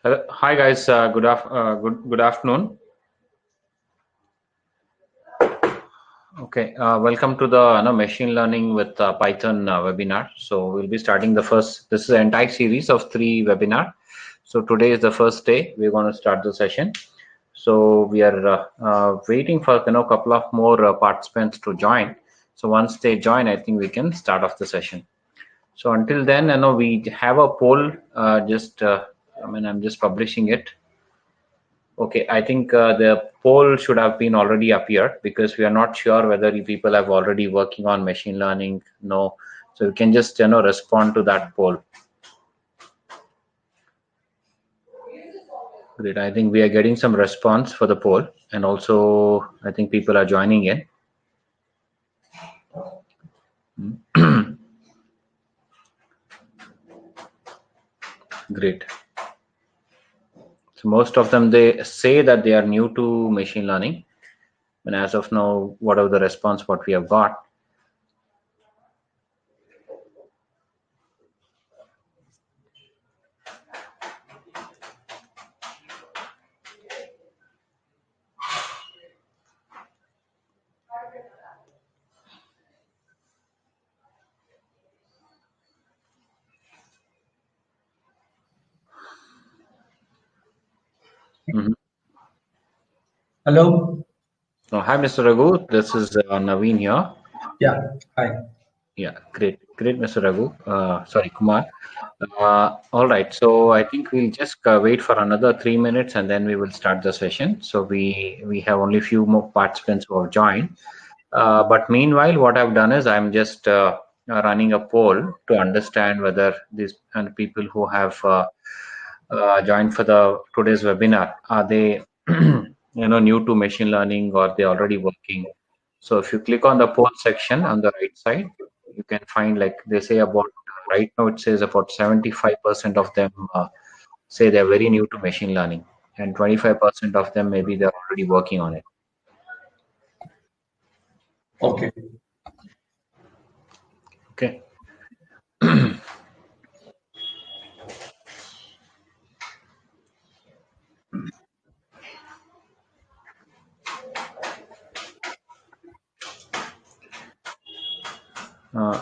Hi guys, good afternoon. Okay, welcome to the machine learning with Python webinar. So we'll be starting the first. This is an entire series of 3 webinar. So today is the first day. We're going to start the session. So we are waiting for a couple of more participants to join. So once they join, I think we can start off the session. So until then, we have a poll. I'm just publishing it. Okay, I think the poll should have been already appeared because we are not sure whether you people have already working on machine learning. No, so you can just respond to that poll. Great. I think we are getting some response for the poll, and also I think people are joining in. Great. So most of them, they say that they are new to machine learning, and as of now, whatever the response what we have got. Hello. Oh, hi, Mr. Raghu. This is Naveen here. Yeah. Hi. Yeah, great, Mr. Raghu. Sorry, Kumar. All right, so I think we'll just wait for another 3 minutes and then we will start the session. So we have only few more participants who have joined. But meanwhile, what I've done is I'm just running a poll to understand whether these people who have joined for the today's webinar, are they new to machine learning or they already working? So if you click on the poll section on the right side, you can find, like they say, about right now it says about 75% of them say they're very new to machine learning, and 25% of them maybe they're already working on it. Okay. Okay.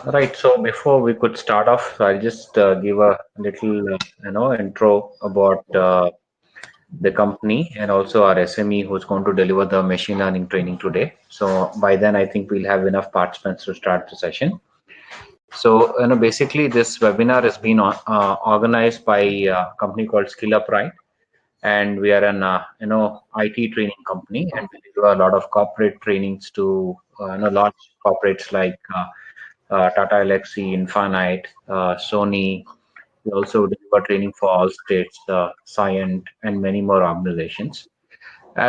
Right. So before we could start off, I'll just give a little, intro about the company and also our SME who's going to deliver the machine learning training today. So by then, I think we'll have enough participants to start the session. So, basically this webinar has been organized by a company called SkillUpRight, and we are an, IT training company, and we do a lot of corporate trainings to, large corporates like Tata Elxsi, Infinite, Sony. We also deliver training for all states, Scient, and many more organizations.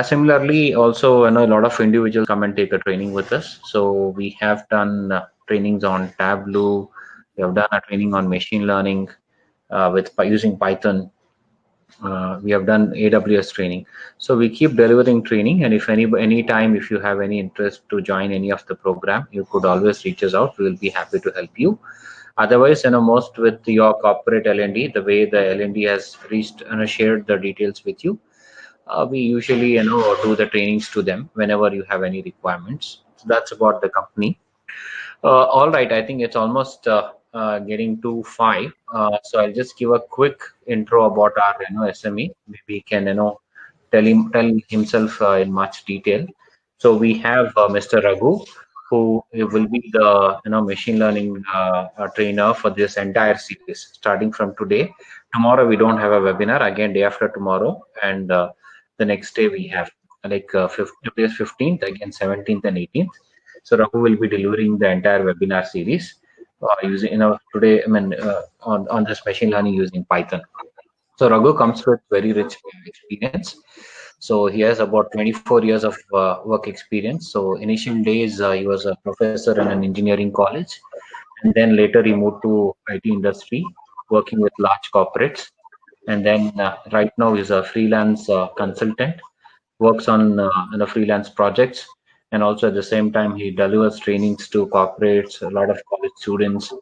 Similarly, also, a lot of individuals come and take a training with us. So we have done trainings on Tableau. We have done a training on machine learning by using Python. We have done AWS training. So we keep delivering training. And if any time, if you have any interest to join any of the program, you could always reach us out. We will be happy to help you. Otherwise, most with your corporate L&D, the way the L&D has reached and shared the details with you, we usually do the trainings to them whenever you have any requirements. So that's about the company. All right, I think it's almost getting to 5. So I'll just give a quick intro about our SME. Maybe he can tell himself in much detail. So we have Mr. Raghu, who will be the machine learning trainer for this entire series, starting from today. Tomorrow we don't have a webinar. Again, day after tomorrow, and the next day we have today's 15th, again 17th and 18th. So Raghu will be delivering the entire webinar series using today. On this machine learning using Python. So Raghu comes with very rich experience. So he has about 24 years of work experience. So initial days he was a professor in an engineering college, and then later he moved to IT industry, working with large corporates. And then right now he's a freelance consultant, works on freelance projects, and also at the same time he delivers trainings to corporates, a lot of college students,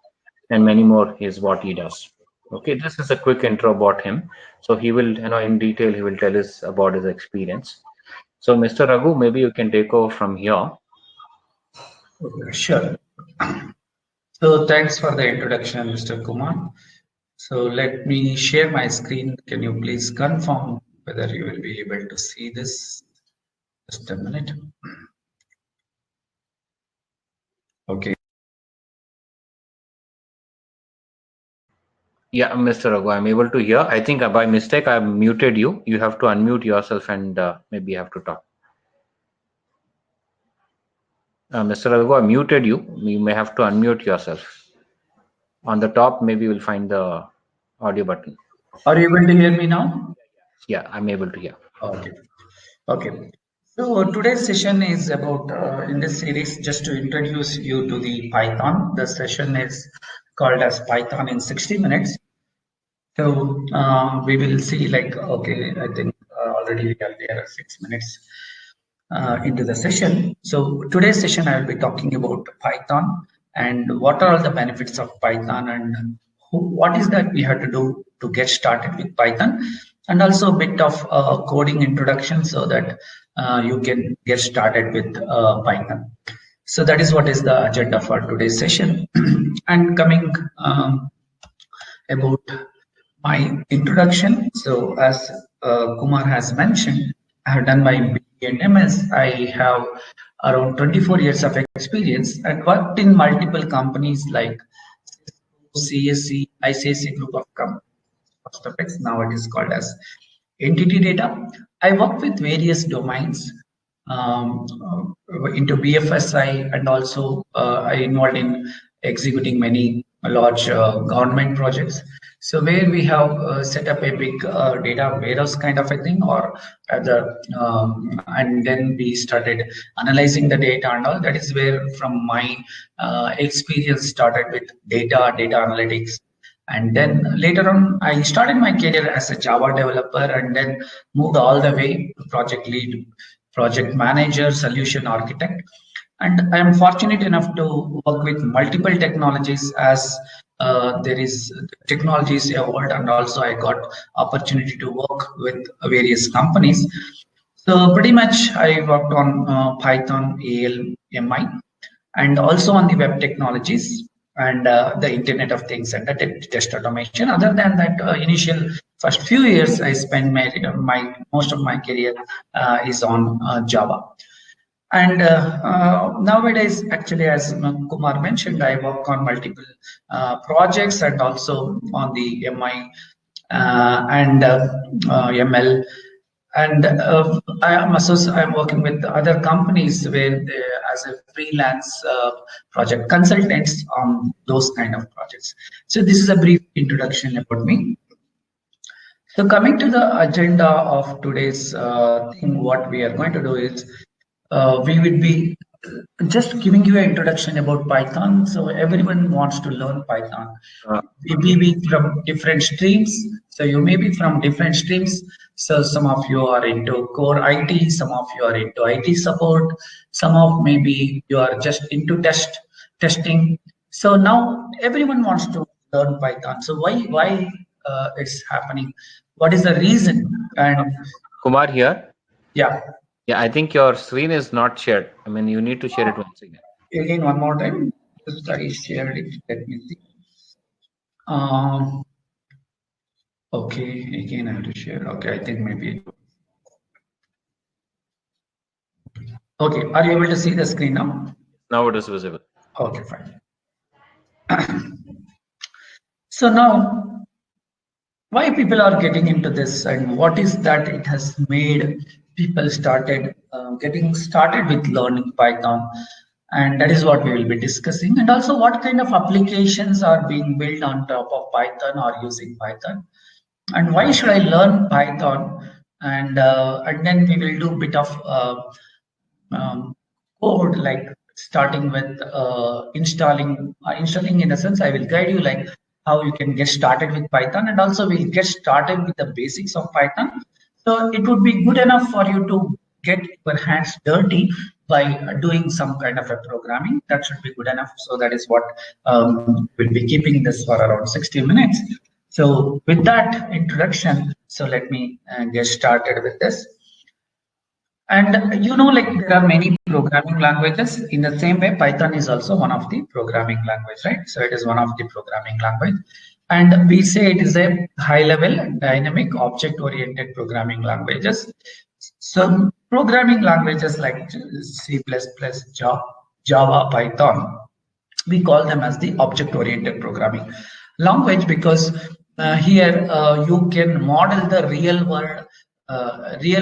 and many more is what he does. Okay, this is a quick intro about him. So he will, in detail, he will tell us about his experience. So Mr. Raghu, maybe you can take over from here. Okay, sure. So thanks for the introduction, Mr. Kumar. So let me share my screen. Can you please confirm whether you will be able to see this? Just a minute. Okay. Yeah, Mr. Raghu, I'm able to hear. I think by mistake I muted you. You have to unmute yourself and maybe you have to talk. Mr. Raghu, I muted you. You may have to unmute yourself. On the top, maybe you'll find the audio button. Are you able to hear me now? Yeah, I'm able to hear. Okay. Okay. So today's session is about, in this series, just to introduce you to the Python. The session is called as Python in 60 minutes. So we will see like, okay, I think already we are there 6 minutes into the session. So today's session, I will be talking about Python and what are all the benefits of Python and what is that we have to do to get started with Python, and also a bit of coding introduction so that you can get started with Python. So that is what is the agenda for today's session. And coming about my introduction. So as Kumar has mentioned, I have done my BA and MS. I have around 24 years of experience and worked in multiple companies like CSC, ICSC group of companies. Now it is called as entity data. I work with various domains into BFSI, and also I involved in executing many large government projects. So where we have set up a big data warehouse kind of a thing, or and then we started analyzing the data and all. That is where from my experience started with data analytics. And then later on, I started my career as a Java developer and then moved all the way to project lead, project manager, solution architect. And I am fortunate enough to work with multiple technologies as there is technologies evolved, and also I got opportunity to work with various companies. So pretty much I worked on Python, AL, MI, and also on the web technologies and the Internet of Things and the test automation. Other than that, initial first few years I spent my most of my career is on Java. And nowadays, actually, as Kumar mentioned, I work on multiple projects and also on the MI and ML. And I'm working with other companies where they, as a freelance project consultants on those kind of projects. So this is a brief introduction about me. So coming to the agenda of today's thing, what we are going to do is we will be just giving you an introduction about Python. So everyone wants to learn Python. We may be from different streams. So you may be from different streams. So some of you are into core IT, some of you are into IT support, some of maybe you are just into testing. So now everyone wants to learn Python. So why it's happening? What is the reason? And Kumar here. yeah. Yeah, I think your screen is not shared. I mean, you need to share it once again. Again, one more time. Just I shared it. Let me see. Okay, again I have to share. Okay, I think maybe. Okay, are you able to see the screen now? Now it is visible. Okay, fine. So now, why people are getting into this, and what is that it has made people started getting started with learning Python, and that is what we will be discussing. And also, what kind of applications are being built on top of Python or using Python, and why should I learn Python? And then we will do a bit of code, like starting with installing in a sense. I will guide you like how you can get started with Python, and also we'll get started with the basics of Python. So it would be good enough for you to get your hands dirty by doing some kind of a programming. That should be good enough. So that is what we'll be keeping this for around 60 minutes. So with that introduction, so let me get started with this. And like there are many programming languages. In the same way, Python is also one of the programming language, right? So it is one of the programming language. And we say it is a high-level dynamic object-oriented programming languages. So programming languages like C++, Java, Python, we call them as the object-oriented programming language because here you can model the real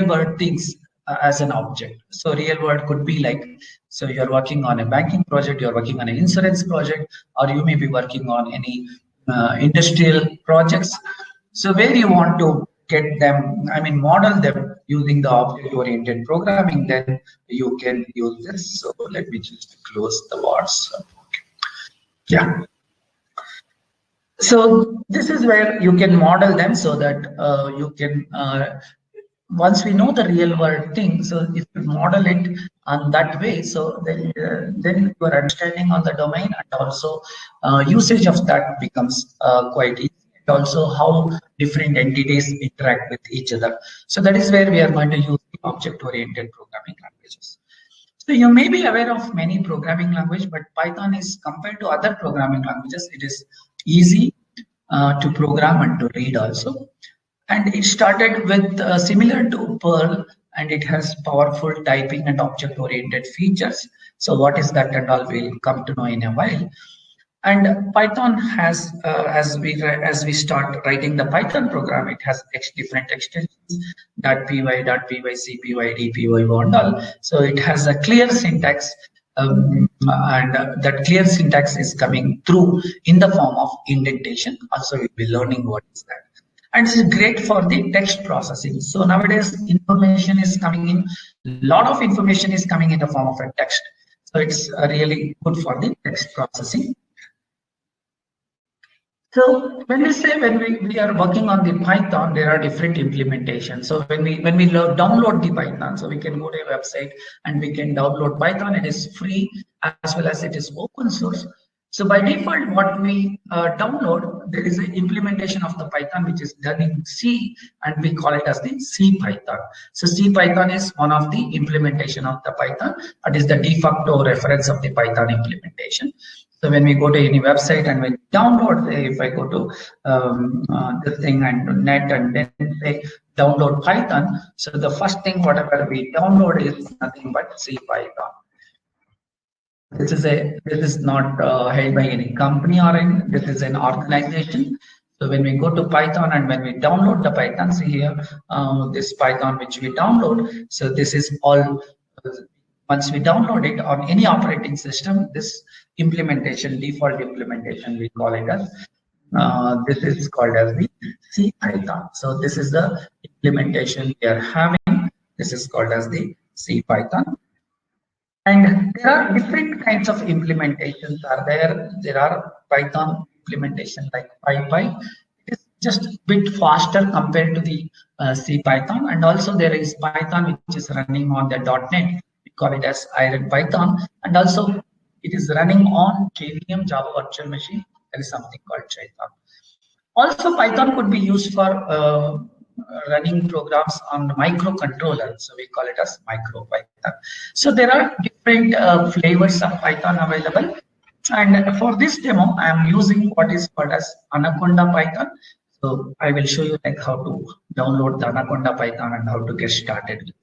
world things as an object. So real world could be like, so you're working on a banking project, you're working on an insurance project, or you may be working on any industrial projects. So where you want to get them, model them using the object-oriented programming, then you can use this. So let me just close the bars. Yeah. So this is where you can model them so that you can, once we know the real world thing, so if you model it on that way, so then your understanding on the domain and also usage of that becomes quite easy. And also how different entities interact with each other. So that is where we are going to use the object-oriented programming languages. So you may be aware of many programming language, but Python is compared to other programming languages, it is easy to program and to read also. And it started with similar to Perl, and it has powerful typing and object-oriented features. So what is that and all we'll come to know in a while. And Python has, as we start writing the Python program, it has different extensions, .py, .pyc, py, dpy, and all. So it has a clear syntax, and that clear syntax is coming through in the form of indentation. Also, we'll be learning what is that. And this is great for the text processing. So nowadays, information is coming in, a lot of information is coming in the form of a text. So it's really good for the text processing. So when we are working on the Python, there are different implementations. So when we download the Python, so we can go to a website and we can download Python. It is free as well as it is open source. So by default, what we download, there is an implementation of the Python which is done in C, and we call it as the C Python. So C Python is one of the implementation of the Python. That is the de facto reference of the Python implementation. So when we go to any website and we download, if I go to this thing and net and then say download Python, so the first thing whatever we download is nothing but C Python. This is not held by any company or any, this is an organization. So when we go to Python and when we download the Python, see here, this Python which we download. So this is all, once we download it on any operating system, this implementation, default implementation, we call it as, this is called as the C Python. So this is the implementation we are having. This is called as the C Python. And there are different kinds of implementations are there. There are Python implementation like PyPy. It is just a bit faster compared to the C Python. And also there is Python which is running on the .NET. We call it as Iron Python. And also it is running on JVM, Java Virtual Machine. There is something called Python. Also Python could be used for running programs on microcontroller, so we call it as micro Python. So there are different flavors of Python available, and for this demo I am using what is called as Anaconda Python. So I will show you like how to download the Anaconda Python and how to get started with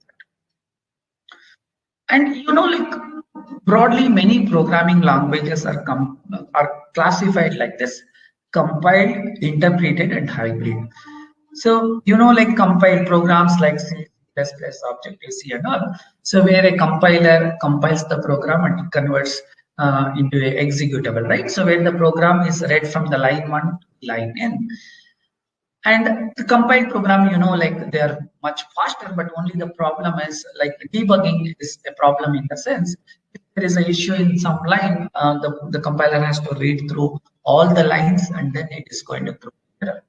that. And like broadly many programming languages are classified like this: compiled, interpreted, and hybrid. So, like compiled programs like C++, Objective-C and all. So where a compiler compiles the program and converts into a executable, right? So where the program is read from the line 1 to line n. And the compiled program, like they are much faster, but only the problem is like debugging is a problem in the sense, if there is an issue in some line, the compiler has to read through all the lines and then it is going to throw error.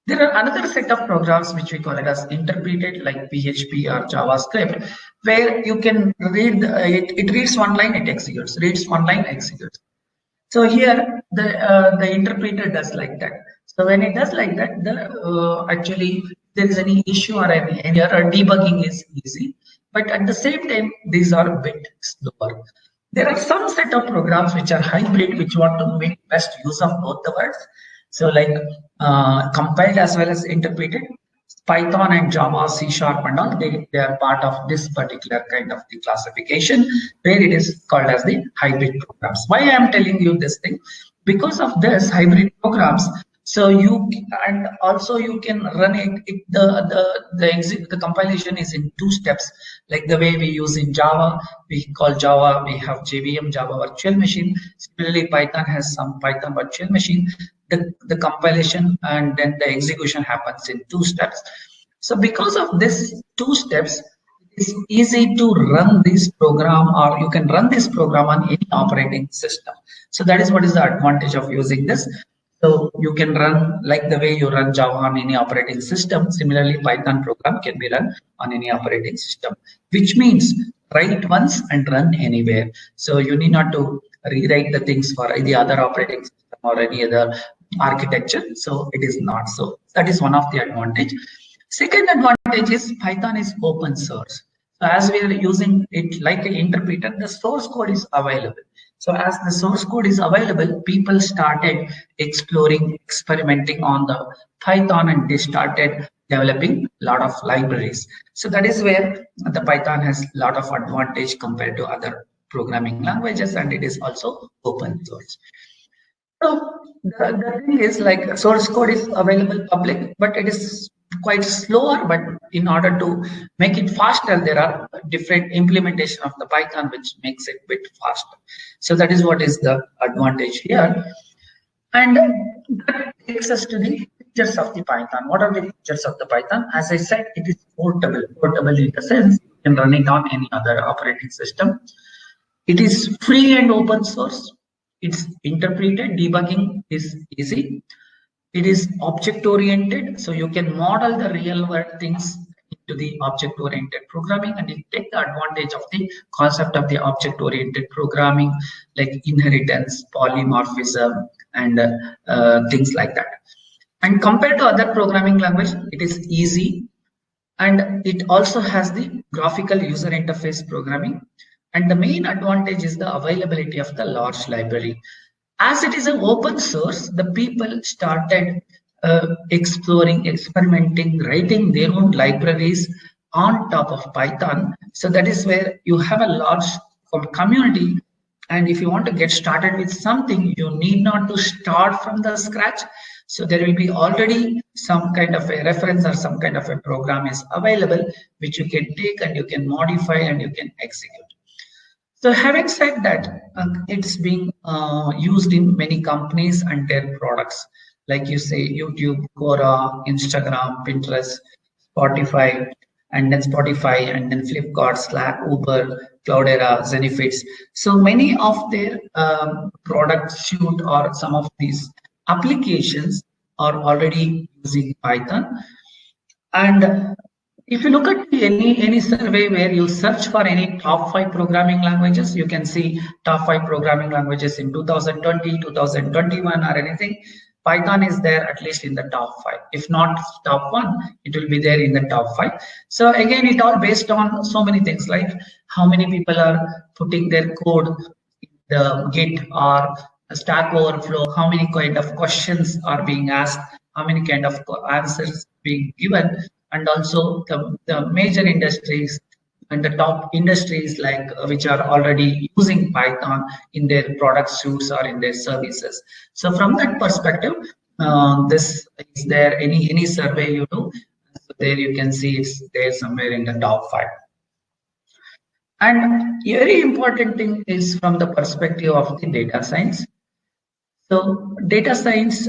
There are another set of programs which we call it as interpreted, like PHP or JavaScript, where you can read, it reads one line, it executes, reads one line, executes. So here the interpreter does like that. So when it does like that, actually there is any issue or any error, debugging is easy. But at the same time, these are a bit slower. There are some set of programs which are hybrid, which want to make best use of both the words. So like compiled as well as interpreted. Python and Java, C Sharp and all, they are part of this particular kind of the classification where it is called as the hybrid programs. Why I am telling you this thing? Because of this hybrid programs, so you and also you can run it the compilation is in 2 steps, like the way we use in Java. We call Java, we have JVM, Java Virtual Machine. Similarly, Python has some Python Virtual Machine. The compilation and then the execution happens in 2 steps. So because of this 2 steps, it's easy to run this program, or you can run this program on any operating system. So that is what is the advantage of using this. So you can run like the way you run Java on any operating system. Similarly, Python program can be run on any operating system, which means write once and run anywhere. So you need not to rewrite the things for the other operating system or any other architecture. So it is not so. That is one of the advantage. Second advantage is Python is open source. So as we are using it like an interpreter, the source code is available. So as the source code is available, people started exploring, experimenting on the Python, and they started developing a lot of libraries. So that is where the Python has a lot of advantage compared to other programming languages, and it is also open source. So the thing is, like, source code is available public, but it is quite slower. But in order to make it faster, there are different implementation of the Python which makes it a bit faster. So that is what is the advantage here. And that takes us to the features of the Python. What are the features of the Python? As I said, it is portable. Portable in the sense you can run it on any other operating system. It is free and open source. It's interpreted, debugging is easy. It is object oriented, so you can model the real world things into the object oriented programming, and you take the advantage of the concept of the object oriented programming, like inheritance, polymorphism, and things like that. And compared to other programming language, it is easy, and it also has the graphical user interface programming. And the main advantage is the availability of the large library. As it is an open source, the people started exploring, experimenting, writing their own libraries on top of Python. So that is where you have a large community. And if you want to get started with something, you need not to start from the scratch. So there will be already some kind of a reference or some kind of a program is available, which you can take and you can modify and you can execute. So having said that, it's being used in many companies and their products, like you say YouTube, Quora, Instagram, Pinterest, Spotify, and then Flipkart, Slack, Uber, Cloudera, Zenefits. So many of their product suite or some of these applications are already using Python. And if you look at any survey where you search for any top 5 programming languages, you can see top 5 programming languages in 2020, 2021 or anything. Python is there at least in the top 5. If not top 1, it will be there in the top 5. So again, it all based on so many things, like how many people are putting their code in the Git or Stack Overflow, how many kind of questions are being asked, how many kind of answers being given. And also the major industries and the top industries, like which are already using Python in their product suites or in their services. So from that perspective, this is there any survey you do, so there you can see it's there somewhere in the top 5. And very important thing is from the perspective of the data science. So data science,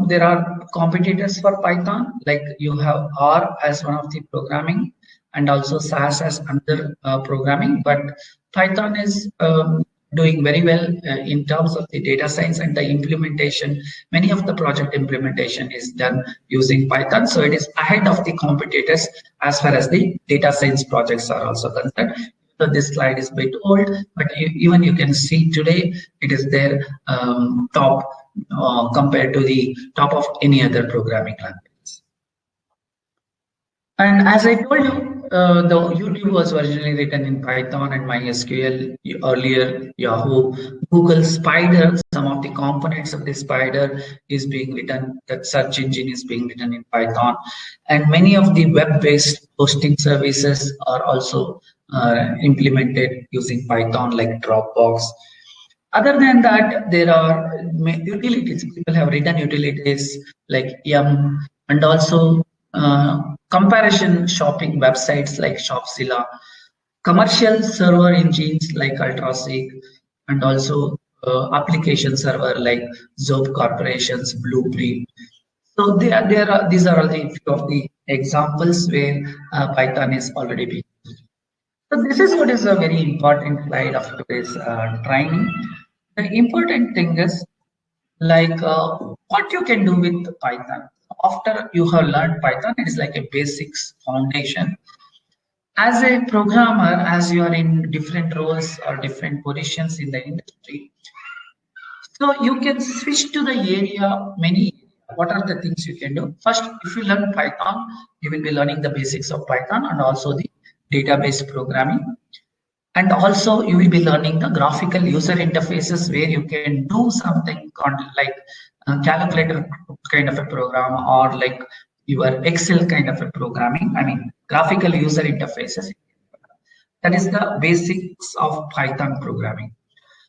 there are competitors for Python, like you have R as one of the programming and also SAS as another programming, but Python is doing very well in terms of the data science and the implementation. Many of the project implementation is done using Python, so it is ahead of the competitors as far as the data science projects are also concerned. So this slide is a bit old, but even you can see today it is their top compared to the top of any other programming language. And as I told you, the YouTube was originally written in Python and MySQL, earlier Yahoo, Google Spider, some of the components of the Spider is being written, that search engine is being written in Python. And many of the web-based hosting services are also implemented using Python, like Dropbox. Other than that, there are utilities. People have written utilities like Yum, and also comparison shopping websites like Shopzilla, commercial server engines like UltraSeek, and also application server like Zope Corporation's Blueprint. So these are all the few of the examples where Python is already being used. So this is what is a very important slide of today's training. The important thing is like what you can do with Python. After you have learned Python, it is like a basics foundation. As a programmer, as you are in different roles or different positions in the industry, so you can switch to the area many. What are the things you can do? First, if you learn Python, you will be learning the basics of Python and also the database programming. And also you will be learning the graphical user interfaces where you can do something like a calculator kind of a program or like your Excel kind of a programming. I mean, graphical user interfaces. That is the basics of Python programming.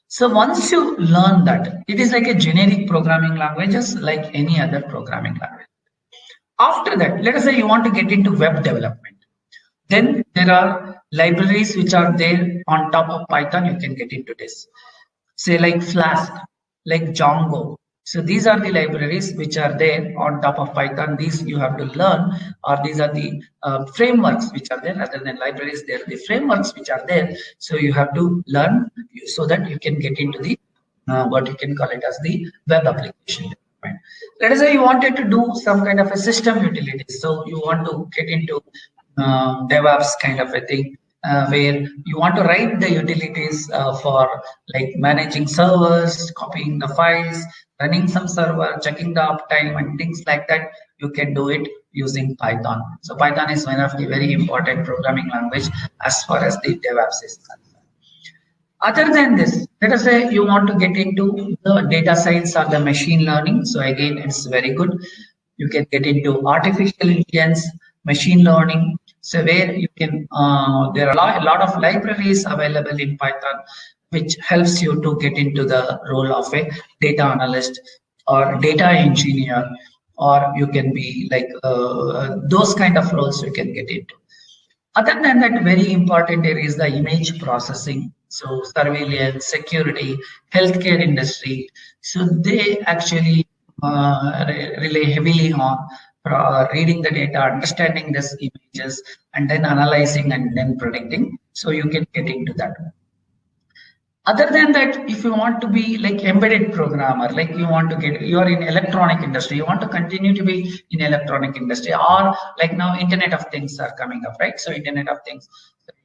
So once you learn that, it is like a generic programming language, just like any other programming language. After that, let us say you want to get into web development. Then there are libraries which are there on top of Python. You can get into this, say like Flask, like Django. So these are the libraries which are there on top of Python. These you have to learn, or these are the frameworks which are there. Rather than libraries, they are the frameworks which are there. So you have to learn so that you can get into the what you can call it as the web application. Let us say you wanted to do some kind of a system utility. So you want to get into DevOps kind of a thing, where you want to write the utilities for like managing servers, copying the files, running some server, checking the uptime and things like that. You can do it using Python. So Python is one of the very important programming language as far as the DevOps is concerned. Other than this, let us say you want to get into the data science or the machine learning. So again, it's very good. You can get into artificial intelligence, machine learning. So where you can, there are a lot of libraries available in Python, which helps you to get into the role of a data analyst or data engineer, or you can be like those kind of roles you can get into. Other than that, very important area is the image processing. So surveillance, security, healthcare industry. So they actually rely heavily on reading the data, understanding these images, and then analyzing and then predicting. So you can get into that. Other than that, if you want to be like embedded programmer, like you want to get, you are in electronic industry, you want to continue to be in electronic industry, or like now Internet of Things are coming up, right? So Internet of Things,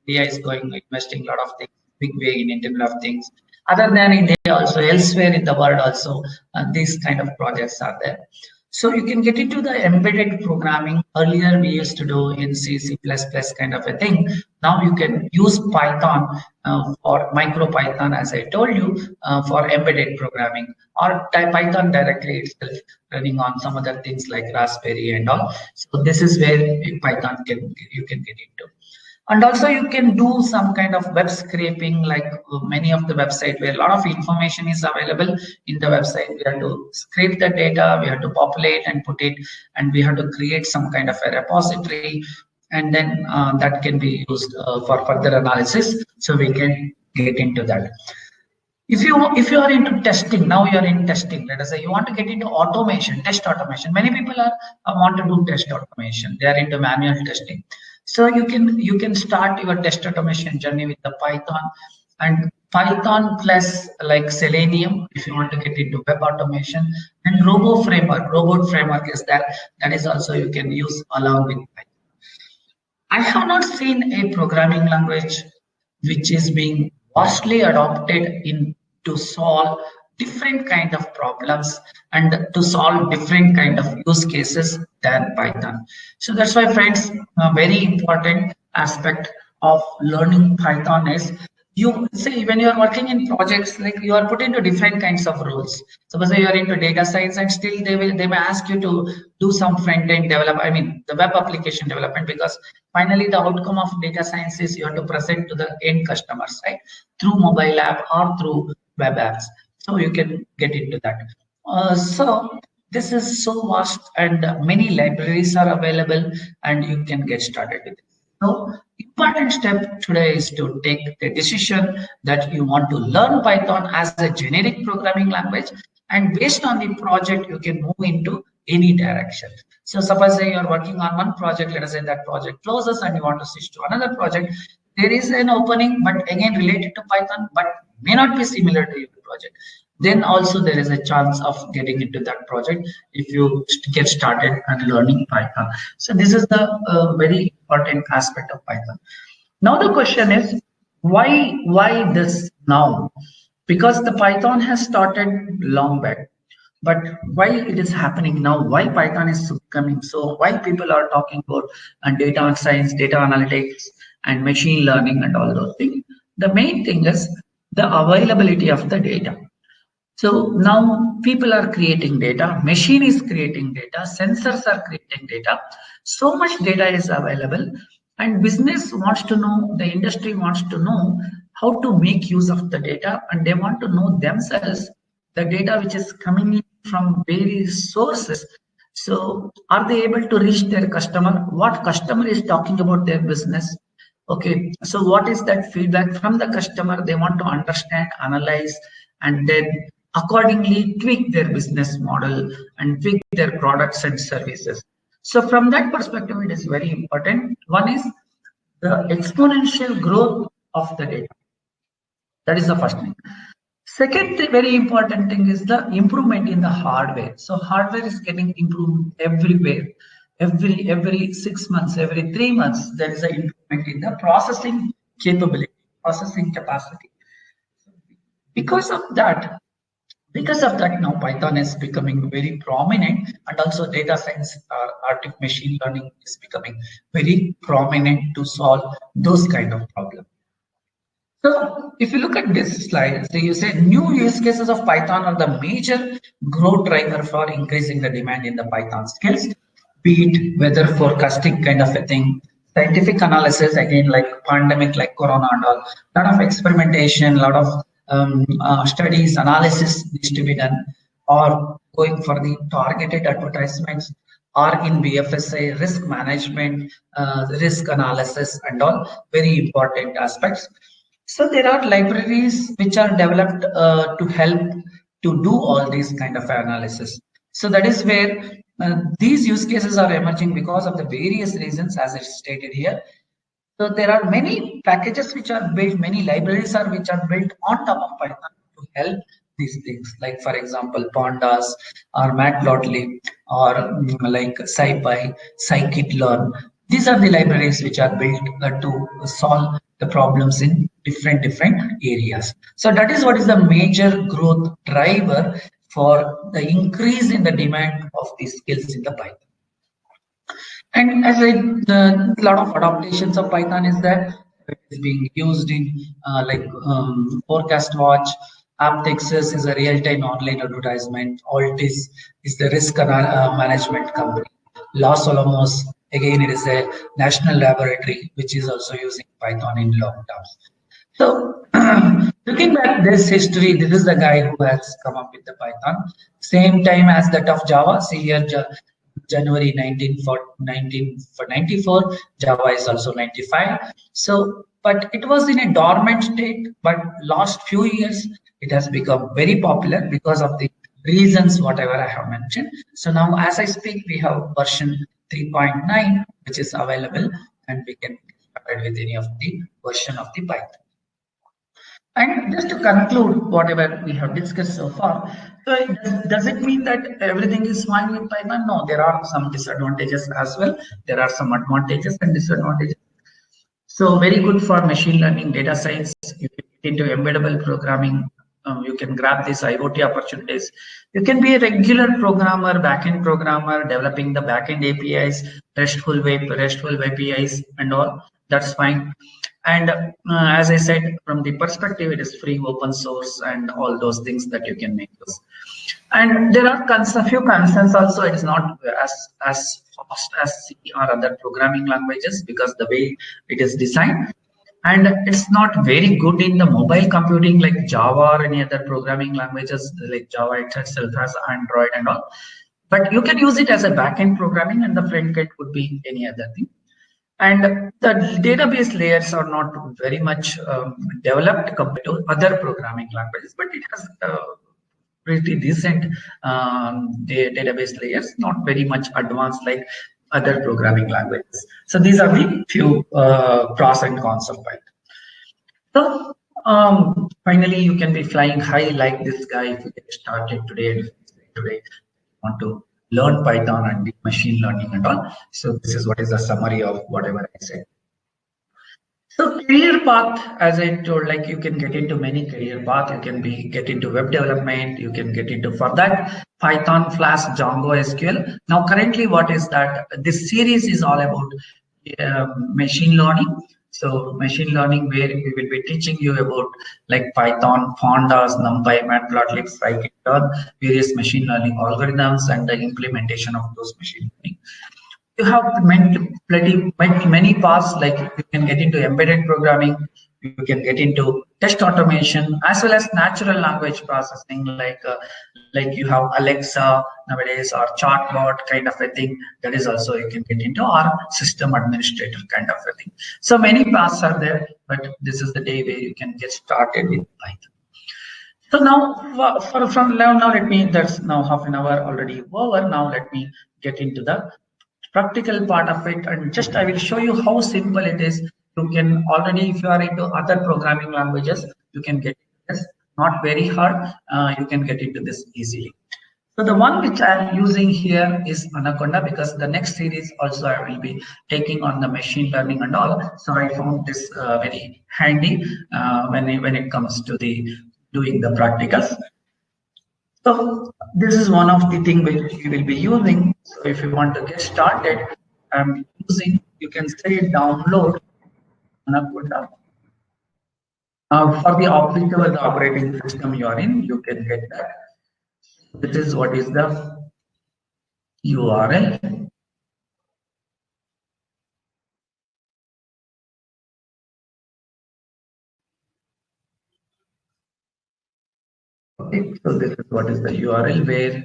India is going investing a lot of things, big way in Internet of Things. Other than India, also elsewhere in the world, also these kind of projects are there. So you can get into the embedded programming. Earlier we used to do in C, C++ kind of a thing. Now you can use Python or MicroPython, as I told you, for embedded programming, or Python directly itself running on some other things like Raspberry and all. So this is where Python you can get into. And also you can do some kind of web scraping, like many of the website where a lot of information is available in the website. We have to scrape the data, we have to populate and put it, and we have to create some kind of a repository, and then that can be used for further analysis. So we can get into that. If you are into testing, now you are in testing. Let us say you want to get into automation, test automation. Many people want to do test automation. They are into manual testing. So you can start your test automation journey with the Python, and Python plus like Selenium if you want to get into web automation, and robot framework is that is also you can use along with Python. I have not seen a programming language which is being vastly adopted in to solve different kind of problems and to solve different kind of use cases than Python. So that's why, friends, a very important aspect of learning Python is, you see, when you are working in projects, like you are put into different kinds of roles. Suppose you are into data science, and still they may ask you to do some front end the web application development, because finally the outcome of data science is you have to present to the end customers, right, through mobile app or through web apps. So you can get into that. So this is so vast, and many libraries are available, and you can get started with it. So important step today is to take the decision that you want to learn Python as a generic programming language, and based on the project you can move into any direction. So suppose say you're working on one project, let us say that project closes and you want to switch to another project. There is an opening, but again related to Python, but may not be similar to your project. Then also there is a chance of getting into that project if you get started and learning Python. So this is the very important aspect of Python. Now the question is, why this now? Because the Python has started long back, but why it is happening now? Why Python is becoming so? Why people are talking about data science, data analytics, and machine learning and all those things? The main thing is the availability of the data. So now people are creating data, machine is creating data, sensors are creating data. So much data is available, and business wants to know, the industry wants to know how to make use of the data, and they want to know themselves the data which is coming in from various sources. So are they able to reach their customer? What customer is talking about their business? Okay, so what is that feedback from the customer? They want to understand, analyze, and then accordingly tweak their business model and tweak their products and services. So from that perspective, it is very important. One is the exponential growth of the data. That is the first thing. Second very important thing is the improvement in the hardware. So hardware is getting improved everywhere. Every 6 months, every 3 months, there is an improvement in the processing capability, processing capacity. Because of that, now Python is becoming very prominent, and also data science or machine learning is becoming very prominent to solve those kind of problems. So if you look at this slide, so you say new use cases of Python are the major growth driver for increasing the demand in the Python skills, be it weather forecasting kind of a thing, scientific analysis, again like pandemic like corona and all, lot of experimentation, lot of studies, analysis needs to be done, or going for the targeted advertisements, or in BFSI, risk management, risk analysis and all, very important aspects. So there are libraries which are developed to help to do all these kind of analysis. So that is where these use cases are emerging because of the various reasons as it's stated here. So there are many packages which are built, many libraries are which are built on top of Python to help these things. Like for example, Pandas or Matplotlib or like SciPy, Scikit-learn. These are the libraries which are built to solve the problems in different areas. So that is what is the major growth driver for the increase in the demand of these skills in the Python. And as a lot of adaptations of Python is that it is being used in Forecast Watch, AppTexas is a real-time online advertisement, Altis is the risk management company, Los Alamos, again it is a national laboratory which is also using Python in long terms. So looking back this history, this is the guy who has come up with the Python. Same time as that of Java, see here January 1994, Java is also 95. So, but it was in a dormant state, but last few years, it has become very popular because of the reasons, whatever I have mentioned. So now as I speak, we have version 3.9, which is available, and we can start with any of the version of the Python. And just to conclude whatever we have discussed so far, so does it mean that everything is fine with Python? No, there are some disadvantages as well. There are some advantages and disadvantages. So very good for machine learning, data science, if you get into embeddable programming, you can grab these IoT opportunities. You can be a regular programmer, backend programmer, developing the backend APIs, RESTful APIs, and all. That's fine. And as I said, from the perspective, it is free, open source, and all those things that you can make use. And there are a few concerns also. It is not as fast as C or other programming languages because the way it is designed, and it's not very good in the mobile computing like Java or any other programming languages like Java itself has Android and all. But you can use it as a backend programming, and the front end could be any other thing. And the database layers are not very much developed compared to other programming languages, but it has pretty decent database layers, not very much advanced like other programming languages. So these are the few pros and cons of Python. So finally, you can be flying high like this guy if you get started today. Want to learn Python and deep machine learning and all. So this is what is the summary of whatever I said. So career path, as I told, like you can get into many career paths. You can get into web development. You can get into, for that, Python, Flask, Django, SQL. Now currently, what is that? This series is all about machine learning. So machine learning, where we will be teaching you about like Python, Pandas, NumPy, Matplotlib, scikit-learn, various machine learning algorithms, and the implementation of those machine learning. You have many paths, like you can get into embedded programming, you can get into test automation, as well as natural language processing, like you have Alexa nowadays, or chatbot kind of a thing. That is also you can get into, or system administrator kind of a thing. So many paths are there, but this is the day where you can get started with Python. So now, from now, let me, that's now half an hour already over. Now let me get into the practical part of it, and just I will show you how simple it is. You can already, if you are into other programming languages, you can get this. Not very hard. You can get into this easily. So the one which I am using here is Anaconda, because the next series also I will be taking on the machine learning and all. So I found this very handy when it comes to the doing the practicals. So this is one of the things which we will be using. So if you want to get started, I'm using, you can say download Anaconda. For the whichever the operating system you are in, you can get that. This is what is the URL. Okay, so this is what is the URL where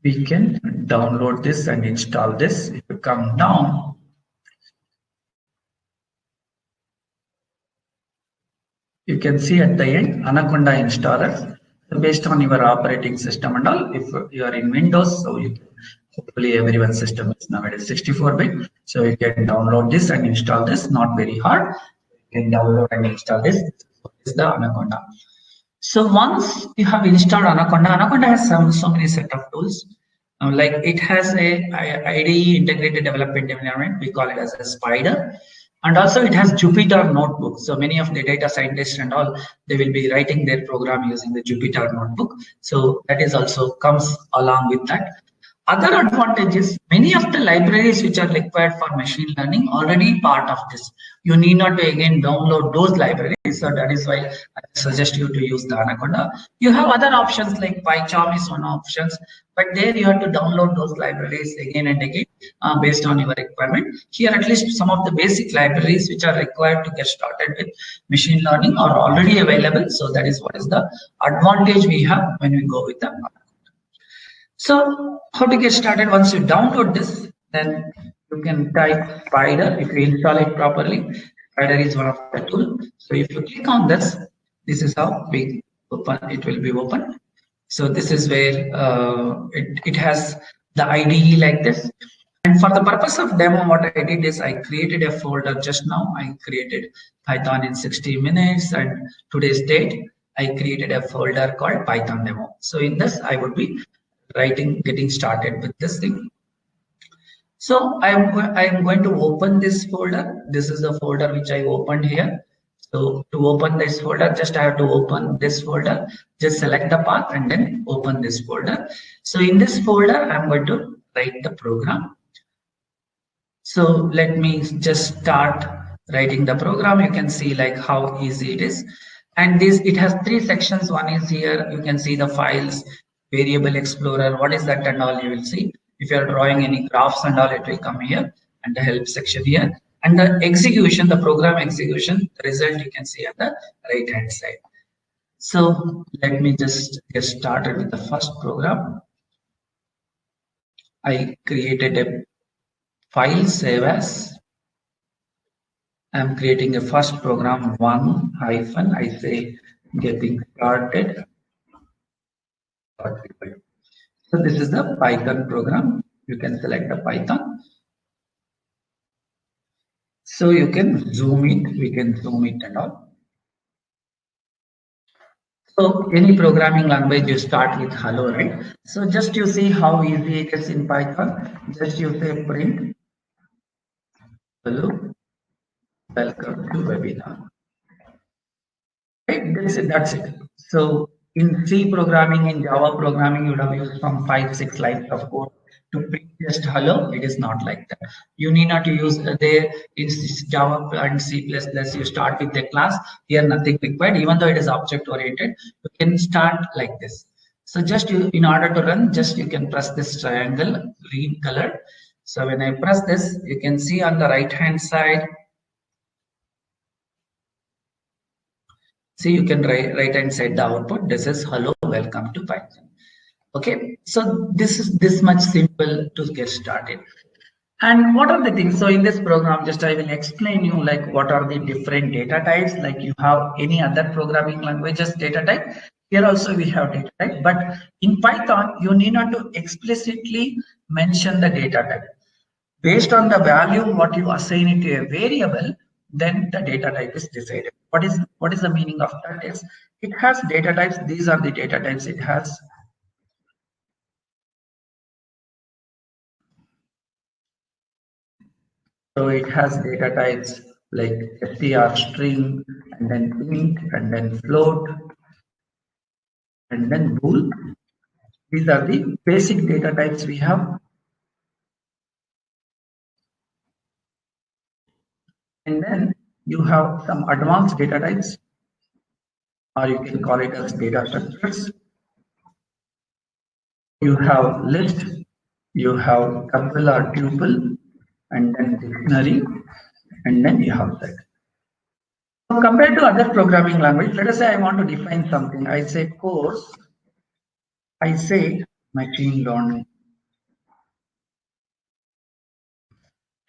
we can download this and install this. If you come down, you can see at the end Anaconda installer. So based on your operating system and all, if you are in Windows, so you can, hopefully everyone's system is nowadays 64-bit. So you can download this and install this, not very hard. You can download and install this. This is the Anaconda. So once you have installed Anaconda, Anaconda has so many set of tools. Like it has a IDE, integrated development environment. We call it as a Spider. And also it has Jupyter notebook. So many of the data scientists and all, they will be writing their program using the Jupyter notebook. So that is also comes along with that. Other advantages, many of the libraries which are required for machine learning already part of this. You need not again download those libraries. So that is why I suggest you to use the Anaconda. You have other options like PyCharm is one option, but there you have to download those libraries again and again based on your requirement. Here at least some of the basic libraries which are required to get started with machine learning are already available. So that is what is the advantage we have when we go with the Anaconda. So how to get started? Once you download this, then you can type Spider. If you install it properly, Spider is one of the tools. So if you click on this, this is how we open. It will be open. So this is where it has the IDE like this. And for the purpose of demo, what I did is I created a folder just now. I created Python in 60 minutes, and today's date, I created a folder called Python demo. So in this, I would be getting started with this thing. So I am going to open this folder. This is the folder which I opened here. So to open this folder, just I have to open this folder, just select the path and then open this folder. So in this folder, I'm going to write the program. So let me just start writing the program. You can see like how easy it is. And this, it has three sections. One is here, you can see the files, variable explorer, what is that and all you will see. If you're drawing any graphs and all, it will come here, and the help section here. And the execution, the program execution, the result you can see at the right hand side. So let me just get started with the first program. I created a file, save as. I'm creating a first program, one hyphen, I say getting started. So this is the Python program. You can select the Python. So you can zoom it, we can zoom it and all. So any programming language, you start with hello, right? So just you see how easy it is in Python. Just you say print hello, welcome to webinar. Right, that's it. So in C programming, in Java programming, you would have used some 5-6 lines of code to print just hello. It is not like that. You need not to use there in Java and C++. You start with the class. Here nothing required. Even though it is object oriented, you can start like this. So just you, in order to run, just you can press this triangle, green color. So when I press this, you can see on the right hand side. See, you can right hand side the output. This is hello, welcome to Python. Okay, so this is this much simple to get started. And what are the things? So in this program, just I will explain you like what are the different data types. Like you have any other programming languages data type. Here also we have data type, but in Python you need not to explicitly mention the data type. Based on the value what you assign it to a variable, then the data type is decided. What is the meaning of that? Is it has data types. These are the data types it has. So it has data types like str, string, and then int, and then float, and then bool. These are the basic data types we have. And then you have some advanced data types, or you can call it as data structures. You have list, you have tuple or tuple, and then dictionary, and then you have set. So compared to other programming language, let us say I want to define something. I say course, I say machine learning.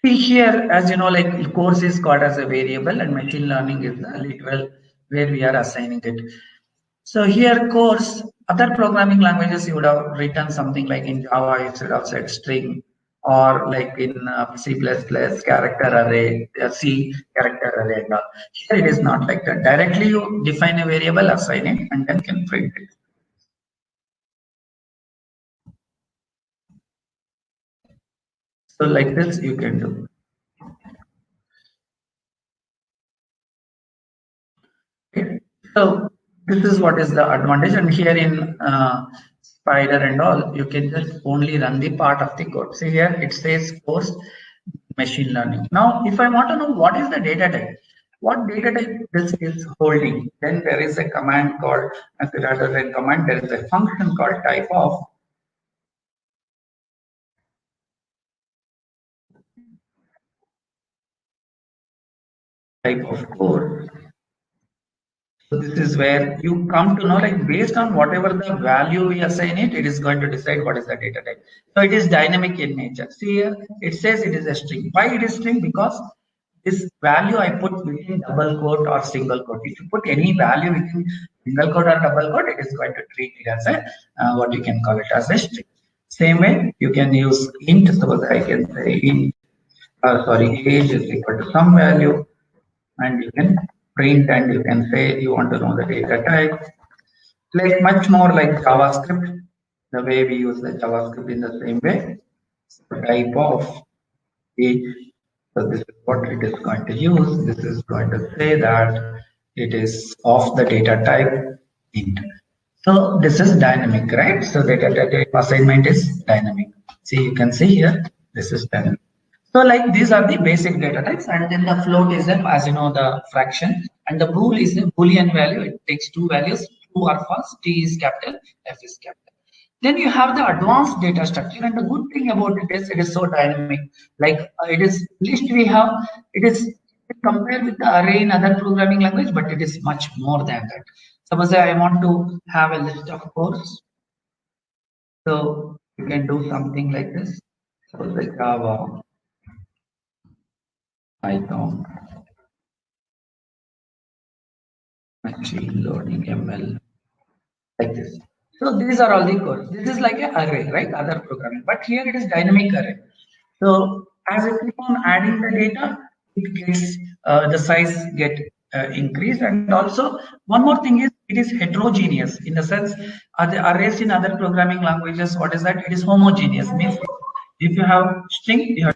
See here, as you know, like course is called as a variable and machine learning is the literal where we are assigning it. So here course, other programming languages you would have written something like in Java you should have said string, or like in C++ character array, C character array. Here it is not like that. Directly you define a variable, assign it, and then can print it. So like this you can do. Okay. So this is what is the advantage, and here in Spider and all, you can just only run the part of the code. See here it says course machine learning. Now, if I want to know what is the data type, what data type this is holding, then there is a command called, rather than command, there is a function called type of. Type of code. So this is where you come to know, like based on whatever the value we assign it, it is going to decide what is the data type. So it is dynamic in nature. See here, it says it is a string. Why it is string? Because this value I put within double quote or single quote. If you put any value within single quote or double quote, it is going to treat it as a what you can call it as a string. Same way, you can use int. Suppose I can say int, age is equal to some value, and you can print and you can say you want to know the data type. Like much more like JavaScript, the way we use the JavaScript in the same way. So type of age. So this is what it is going to use. This is going to say that it is of the data type int. So this is dynamic, right? So data type assignment is dynamic. See, you can see here, this is dynamic. So like these are the basic data types, and then the float is the, as you know, the fraction, and the bool is the boolean value. It takes two values, true or false. T is capital, F is capital. Then you have the advanced data structure, and the good thing about it is so dynamic. Like it is list we have, it is compared with the array in other programming language, but it is much more than that. Suppose I want to have a list of course, so you can do something like this. Suppose like Java, Python, machine learning, ML, like this. So these are all the codes. This is like an array, right? Other programming, but here it is dynamic array. So as I keep on adding the data, it gets the size get increased, and also one more thing is it is heterogeneous in the sense the arrays in other programming languages. What is that? It is homogeneous. Means if you have string, you have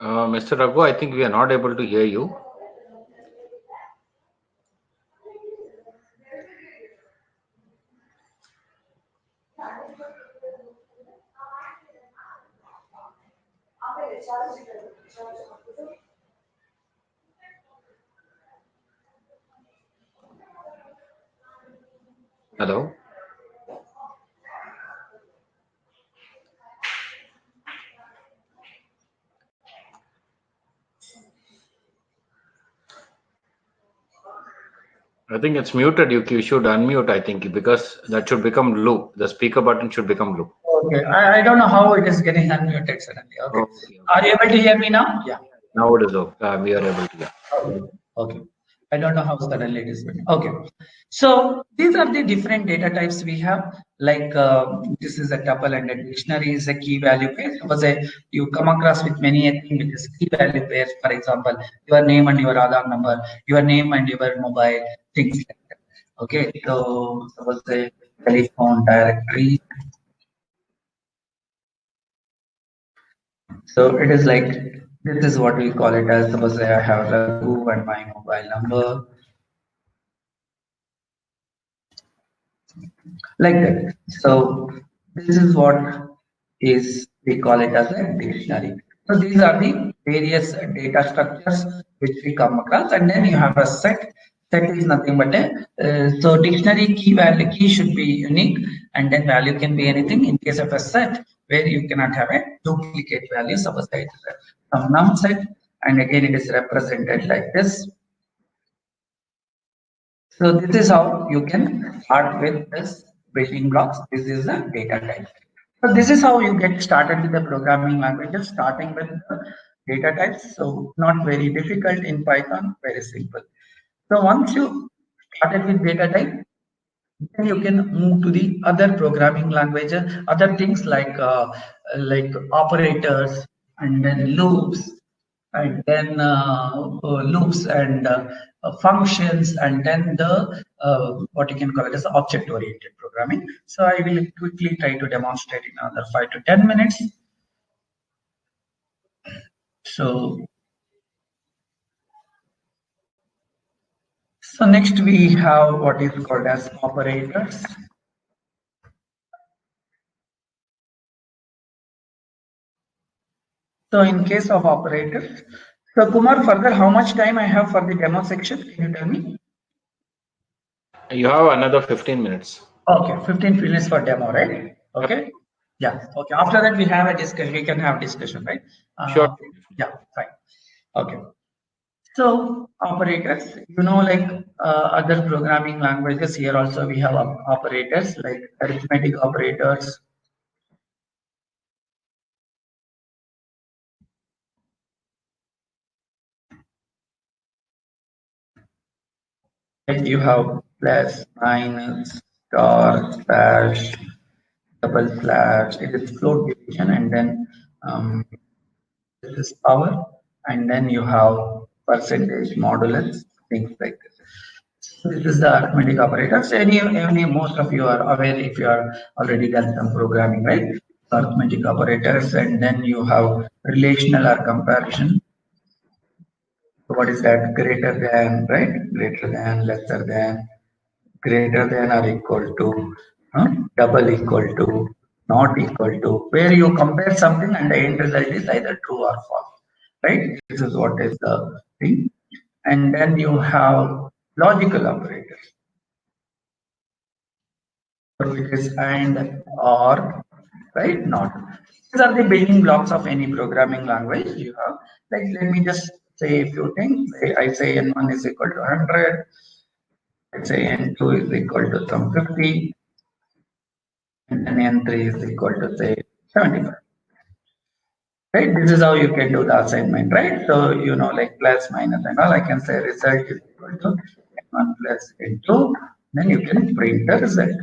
Mr. Raghu, I think we are not able to hear you. Hello? I think it's muted. You should unmute, I think, because that should become loop. The speaker button should become loop. okay. I don't know how it is getting unmuted suddenly. Okay. Okay. Are you able to hear me now? Yeah. Now it is okay. We are able to hear. Okay. Okay. I don't know how suddenly it is. Okay. So these are the different data types we have. Like this is a tuple and a dictionary is a key value pair. Suppose you come across with many a thing which is key value pairs. For example, your name and your Aadhaar number, your name and your mobile, things like that. Okay. So suppose the telephone directory. So it is like this is what we call it as. Suppose I have Raghu and my mobile number. Like that. So this is what is we call it as a dictionary. So these are the various data structures which we come across, and then you have a set. Set is nothing but a so dictionary key value key should be unique, and then value can be anything. In case of a set where you cannot have a duplicate value, suppose it is some num set, and again it is represented like this. So this is how you can start with this building blocks. This is the data type. So this is how you get started with the programming languages, starting with the data types. So not very difficult in Python, very simple. So once you started with data type, then you can move to the other programming languages, other things like operators and then loops and then loops and functions, and then the what you can call it as object oriented programming. So I will quickly try to demonstrate in another 5 to 10 minutes. So next we have what is called as operators. So in case of operators, so Kumar, further, how much time I have for the demo section? Can you tell me? You have another 15 minutes. Okay, 15 minutes for demo, right? Okay. Yep. Yeah. Okay. After that, we have a discussion. We can have discussion, right? Sure. Yeah. Fine. Okay. So operators, like other programming languages, here also we have operators like arithmetic operators. Like you have plus, minus, star, slash, double slash. It is float division, and then this is power, and then you have percentage, modulus, things like this. This is the arithmetic operators. Most of you are aware if you are already done some programming, right? Arithmetic operators, and then you have relational or comparison. So what is that? Greater than, right? Greater than, lesser than, greater than or equal to, double equal to, not equal to, where you compare something and the end result is either true or false, right? This is what is the thing. And then you have logical operators. So it is and, or, right? Not. These are the building blocks of any programming language you have. Like, let me just say a few things. I say n1 is equal to 100. I say n2 is equal to some 50. And then n3 is equal to say 75. Right? This is how you can do the assignment, right? So, like plus, minus, and all, I can say result is equal to n1 plus n2. Then you can print the result.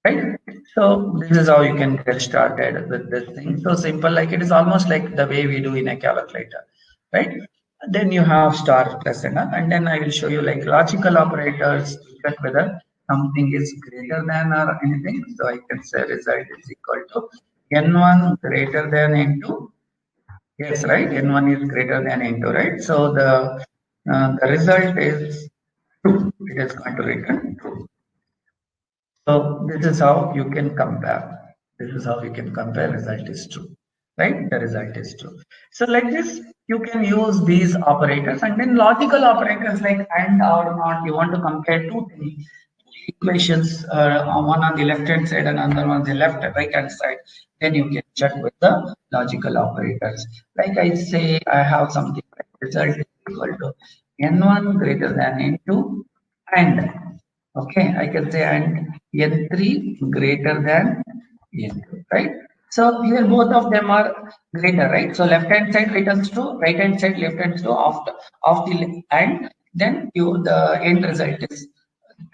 Right? So this is how you can get started with this thing. So simple, like it is almost like the way we do in a calculator, right? Then you have star plus and then I will show you like logical operators to check whether something is greater than or anything. So I can say result is equal to n1 greater than n2. Yes, right? N1 is greater than n2, right? So the result is true. It is going to return true. So this is how you can compare. This is how you can compare result is true, right? The result is true. So like this, you can use these operators and then logical operators like and or not. You want to compare two things, equations, one on the left hand side and another on the right hand side. Then you can check with the logical operators. Like I say, I have something like result is equal to n1 greater than n2 and okay, I can say and n3 greater than n2, right? So here both of them are greater, right? So left hand side returns true, right hand side left hand true of the and then the end result is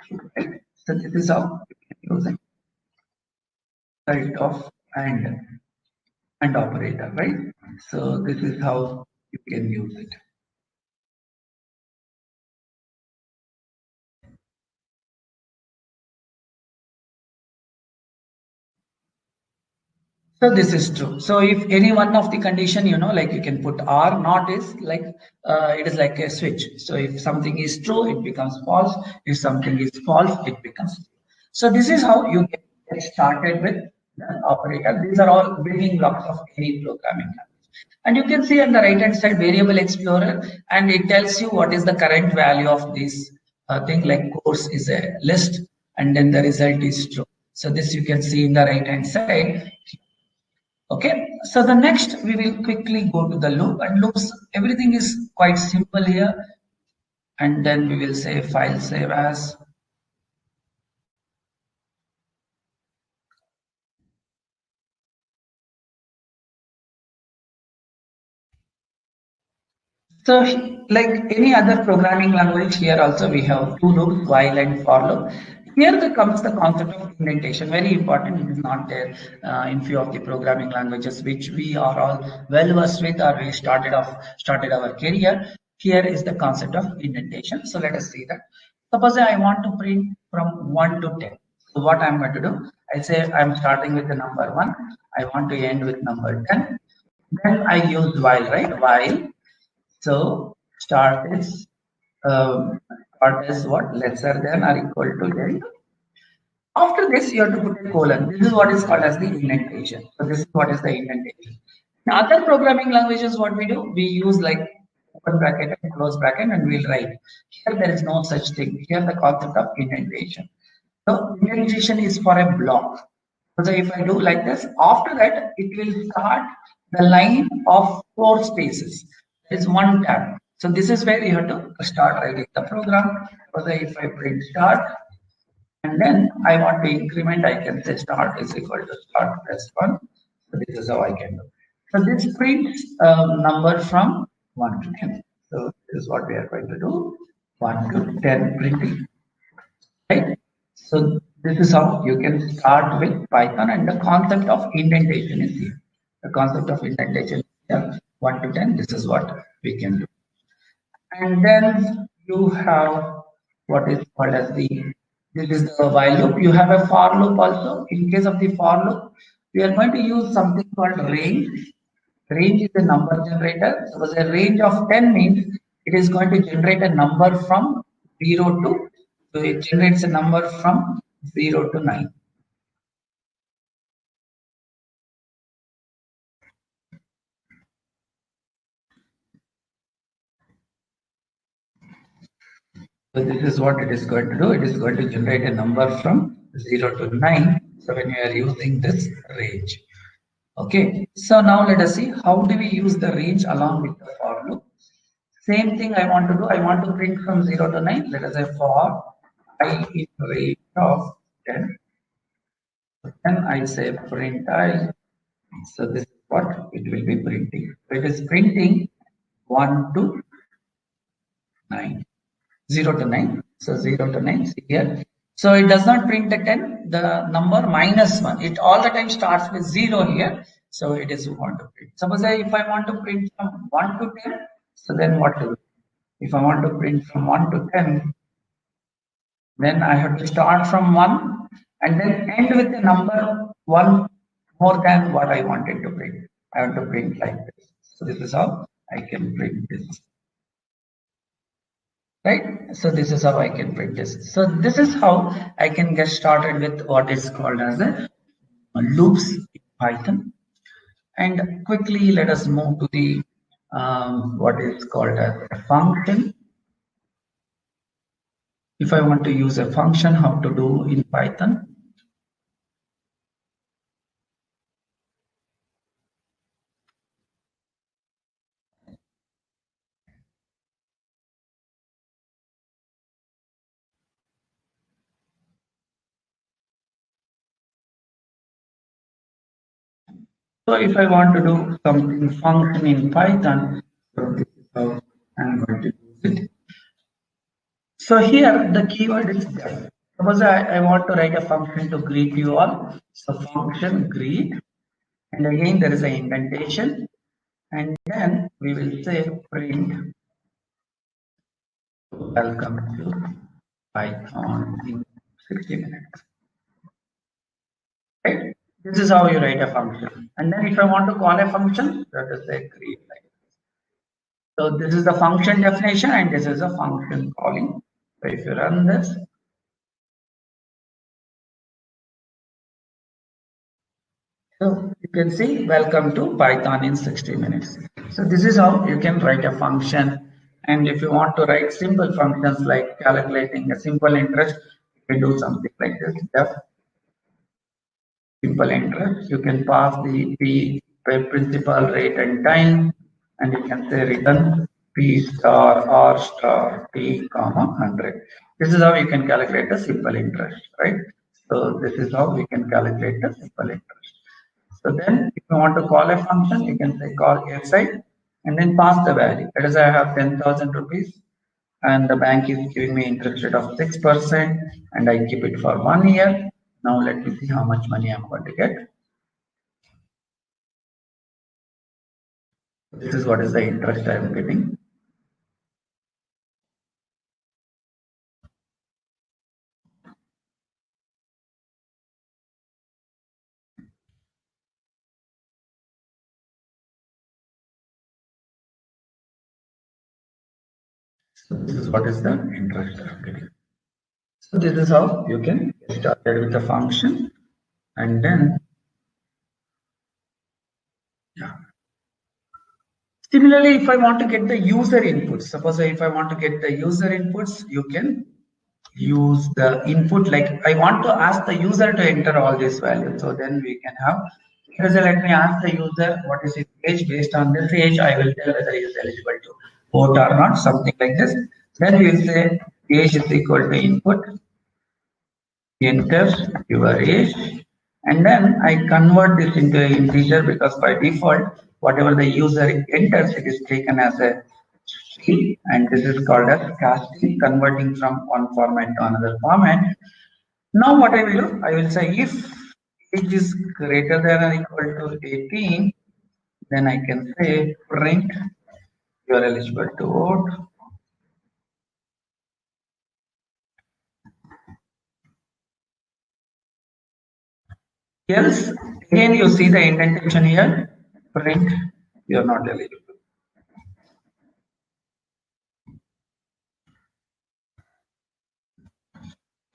true, right? So this is how you can use the result of and operator, right? So this is how you can use it. So this is true. So if any one of the condition, like you can put or not is like, it is like a switch. So if something is true, it becomes false. If something is false, it becomes true. So this is how you get started with the operator. These are all building blocks of any programming language. And you can see on the right hand side variable explorer, and it tells you what is the current value of this thing, like course is a list, and then the result is true. So this you can see in the right hand side. Okay, so the next we will quickly go to the loop, and loops, everything is quite simple here, and then we will say file save as. So like any other programming language, here also we have two loops, while and for loop. Here comes the concept of indentation, very important. It is not there in few of the programming languages which we are all well versed with, or we started our career. Here is the concept of indentation. So let us see that. Suppose I want to print from 1 to 10. So what I'm going to do, I say I'm starting with the number 1. I want to end with number 10. Then I use while, right? While. So start is what, lesser than or equal to 10. After this, you have to put a colon. This is what is called as the indentation. So this is what is the indentation. In other programming languages, what we do, we use like open bracket and close bracket, and we'll write. Here there is no such thing. Here the concept of indentation. So indentation is for a block. So if I do like this, after that it will start the line of 4 spaces. It's one tab. So this is where you have to start writing the program. So if I print start, and then I want to increment, I can say start is equal to start plus 1. So this is how I can do. So this prints number from 1 to 10. So this is what we are going to do. 1 to 10 printing. Right? So this is how you can start with Python, and the concept of indentation is here. The concept of indentation is here. 1 to 10, this is what we can do. And then you have what is called as this is the while loop. You have a for loop also. In case of the for loop, we are going to use something called range. Range is a number generator. Suppose a range of 10 means it is going to generate a number from 0 to, so it generates a number from 0 to 9. So this is what it is going to do. It is going to generate a number from 0 to 9. So when you are using this range. Okay, so now let us see how do we use the range along with the for loop. Same thing I want to do. I want to print from 0 to 9. Let us say for I in range of 10. Then I say print I. So this is what it will be printing. So it is printing 1 to 9. 0 to 9. So 0 to 9 see here. So it does not print the 10, the number minus 1. It all the time starts with 0 here. So it is 1 to print. Suppose if I want to print from 1 to 10, so then what to do? If I want to print from 1 to 10, then I have to start from 1 and then end with a number 1 more than what I wanted to print. I have to print like this. So this is how I can print this. Right? So this is how I can print this. So this is how I can get started with what is called as a loops in Python. And quickly let us move to the what is called as a function. If I want to use a function, how to do in Python? So if I want to do something function in Python, so this is how I'm going to use it. So here the keyword is def. Suppose I want to write a function to greet you all. So function greet, and again there is an indentation, and then we will say print welcome to Python in 60 minutes. Right? This is how you write a function. And then if I want to call a function, that is say greet. So this is the function definition and this is a function calling. So if you run this, so you can see welcome to Python in 60 minutes. So this is how you can write a function. And if you want to write simple functions like calculating a simple interest, you can do something like this. Def simple interest. You can pass the P principal rate and time, and you can say return P star R star T comma 100. This is how you can calculate the simple interest, right? So this is how we can calculate the simple interest. So then if you want to call a function, you can say call si and then pass the value. Let us say I have 10,000 rupees and the bank is giving me interest rate of 6% and I keep it for 1 year. Now let me see how much money I'm going to get. This is what is the interest I am getting. So this is what is the interest I am getting. So this is how you can get started with the function, and then yeah. Similarly, if I want to get the user inputs, suppose if I want to get the user inputs, you can use the input, like I want to ask the user to enter all these values. So then we can have, let me ask the user what is his age. Based on this age, I will tell whether he is eligible to vote or not, something like this. Then we will say age is equal to input, enter your age, and then I convert this into an integer, because by default, whatever the user enters, it is taken as a string, and this is called as casting, converting from one format to another format. Now what I will do, I will say if age is greater than or equal to 18, then I can say print you are eligible to vote. Else, again you see the indentation here, print you are not eligible.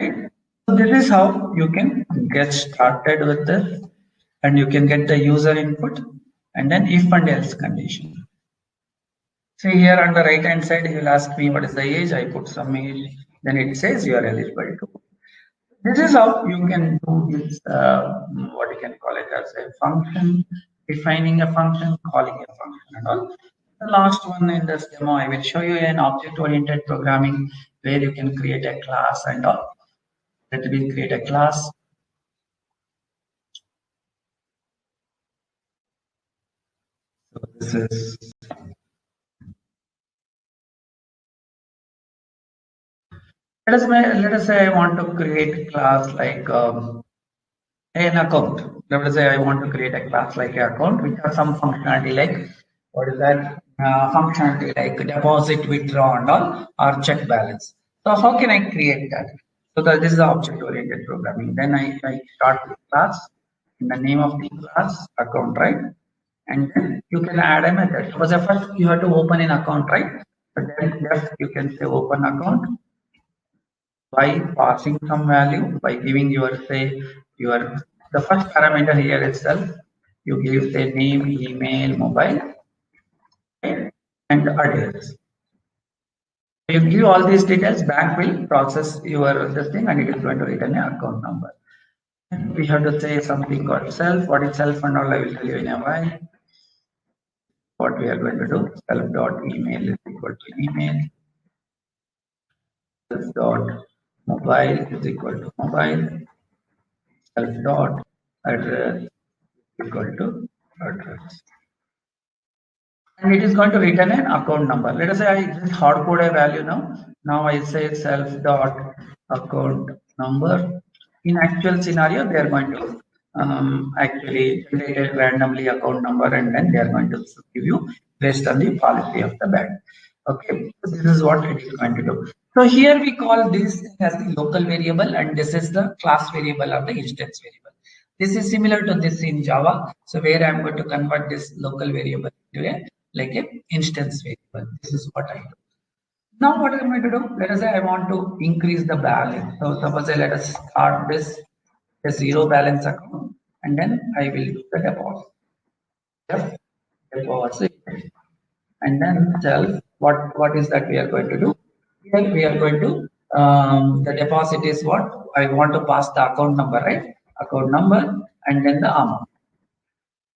Right? So this is how you can get started with this, and you can get the user input and then if and else condition. See here on the right hand side, he will ask me what is the age. I put some age, then it says you are eligible to. This is how you can do this, what you can call it as a function, defining a function, calling a function and all. The last one in this demo, I will show you an object-oriented programming where you can create a class and all. Let me create a class. So this is, let us say I want to create a class like an account. Let us say I want to create a class like an account which has some functionality like, what is that? Functionality like deposit, withdraw and all, or check balance. So how can I create that? So that this is object-oriented programming. Then I start with class, in the name of the class, account, right? And then you can add a method. Because first you have to open an account, right? But then just you can say open account by passing some value, by giving your, say, your, the first parameter here itself, you give the name, email, mobile, right, and address. You give all these details, bank will process your this thing and it is going to return an account number. And we have to say something called self. What is self and all I will tell you in a while. What we are going to do, self dot email is equal to email, self dot mobile is equal to mobile, self dot address equal to address. And it is going to return an account number. Let us say I just hard code a value now. Now I say self dot account number. In actual scenario, they are going to actually generate randomly account number and then they are going to give you based on the policy of the bank. Okay, so this is what it is going to do. So here we call this as the local variable and this is the class variable of the instance variable. This is similar to this in Java. So where I'm going to convert this local variable to a like a instance variable. This is what I do. Now what I'm going to do? Let us say I want to increase the balance. So suppose let us start this a zero balance account and then I will do the deposit. Yep. Deposit and then tell what is that we are going to do. Here we are going to the deposit is what I want to pass the account number, right? Account number and then the amount.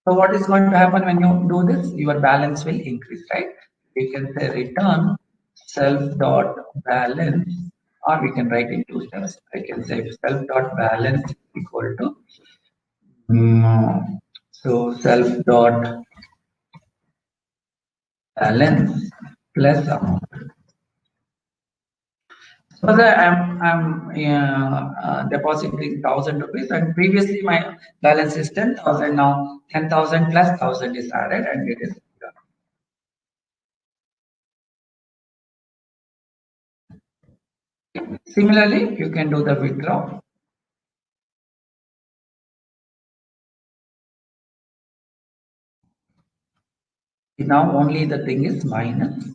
So what is going to happen when you do this? Your balance will increase, right? We can say return self dot balance, or we can write in two steps. I can say self dot balance equal to so self dot balance plus amount. Suppose I'm depositing 1,000 rupees, and previously my balance is 10,000. Now 10,000 plus 1,000 is added, and it is done. Similarly, you can do the withdraw. Now only the thing is minus,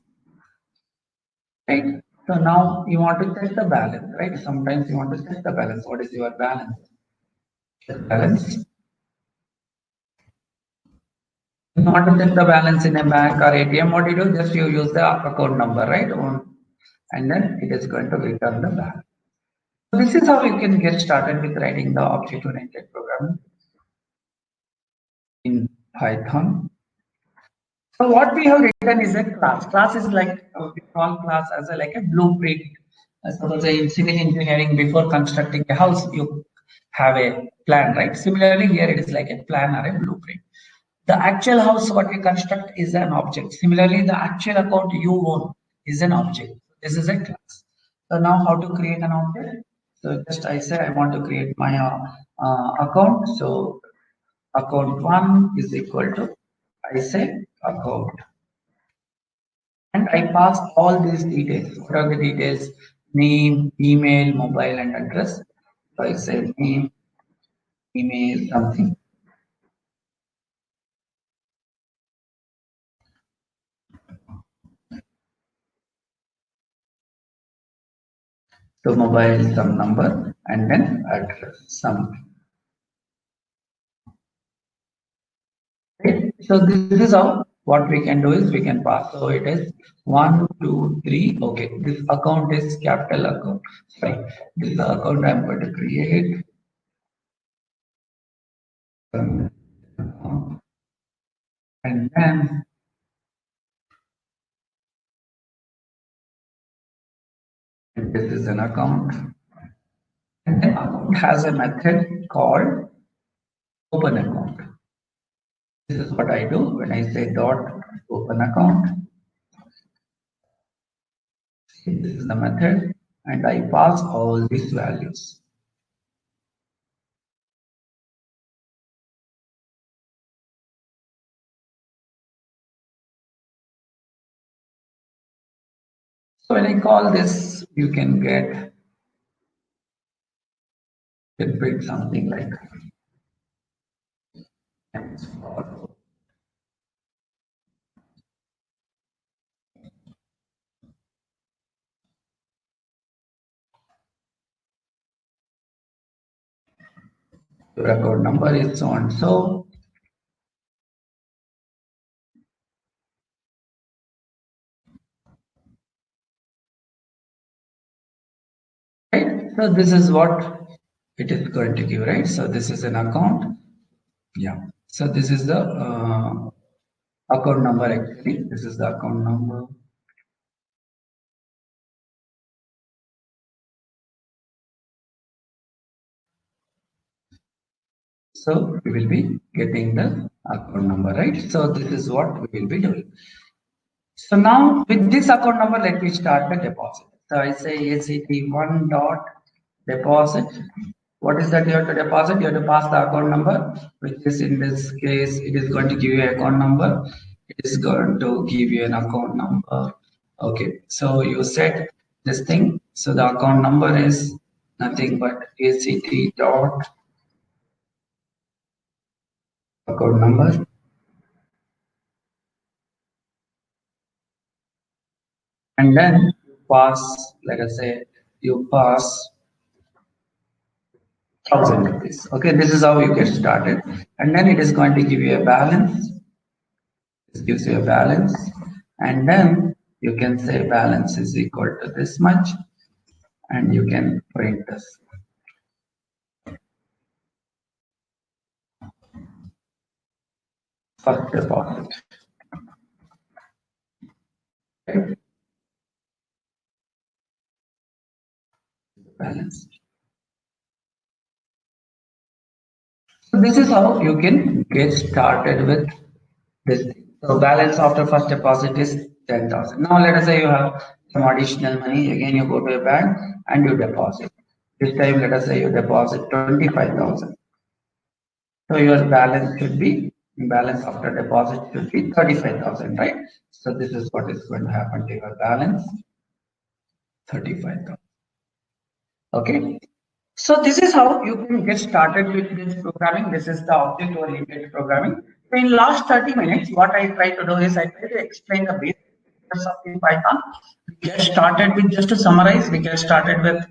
right? So now you want to check the balance, right? Sometimes you want to check the balance. What is your balance? Balance. You want to check the balance in a bank or ATM, what you do? Just you use the account number, right? And then it is going to return the balance. So this is how you can get started with writing the object-oriented programming in Python. So what we have written is a class. Class is like we call class as a like a blueprint. Suppose in civil engineering, before constructing a house, you have a plan, right? Similarly, here it is like a plan or a blueprint. The actual house what we construct is an object. Similarly, the actual account you own is an object. This is a class. So now how to create an object? So just I say I want to create my account. So account 1 is equal to, I say account. And I pass all these details. What are the details? Name, email, mobile, and address. So I say name, email, something. So mobile, some number, and then address, some. Right? So this is how what we can do is we can pass. So it is 1, 2, 3. Okay, this account is capital account. Right. This is the account I'm going to create. And then this is an account. And the account has a method called open account. This is what I do when I say dot open account. This is the method, and I pass all these values. So when I call this, you can get print something like your account number is so and so. Right? So this is what it is going to give, right? So this is an account. Yeah. So this is the account number actually. This is the account number. So we will be getting the account number, right? So this is what we will be doing. So now with this account number, let me start the deposit. So I say ACT1 dot deposit. What is that you have to deposit? You have to pass the account number, which is in this case, it is going to give you an account number. It is going to give you an account number. Okay, so you set this thing. So the account number is nothing but ACT dot account number. And then you pass, let us say, you pass 1,000 rupees. Okay, this is how you get started. And then it is going to give you a balance. This gives you a balance. And then you can say balance is equal to this much. And you can print this. First deposit. Okay. Balance. So this is how you can get started with this. So balance after first deposit is 10,000. Now let us say you have some additional money. Again, you go to a bank and you deposit. This time, let us say you deposit 25,000. So your balance should be balance after deposit should be 35,000, right? So this is what is going to happen to your balance, 35,000. Okay. So this is how you can get started with this programming. This is the object-oriented programming. In last 30 minutes, what I try to do is I try to explain the basics. of the Python. We get started with, just to summarize, we get started with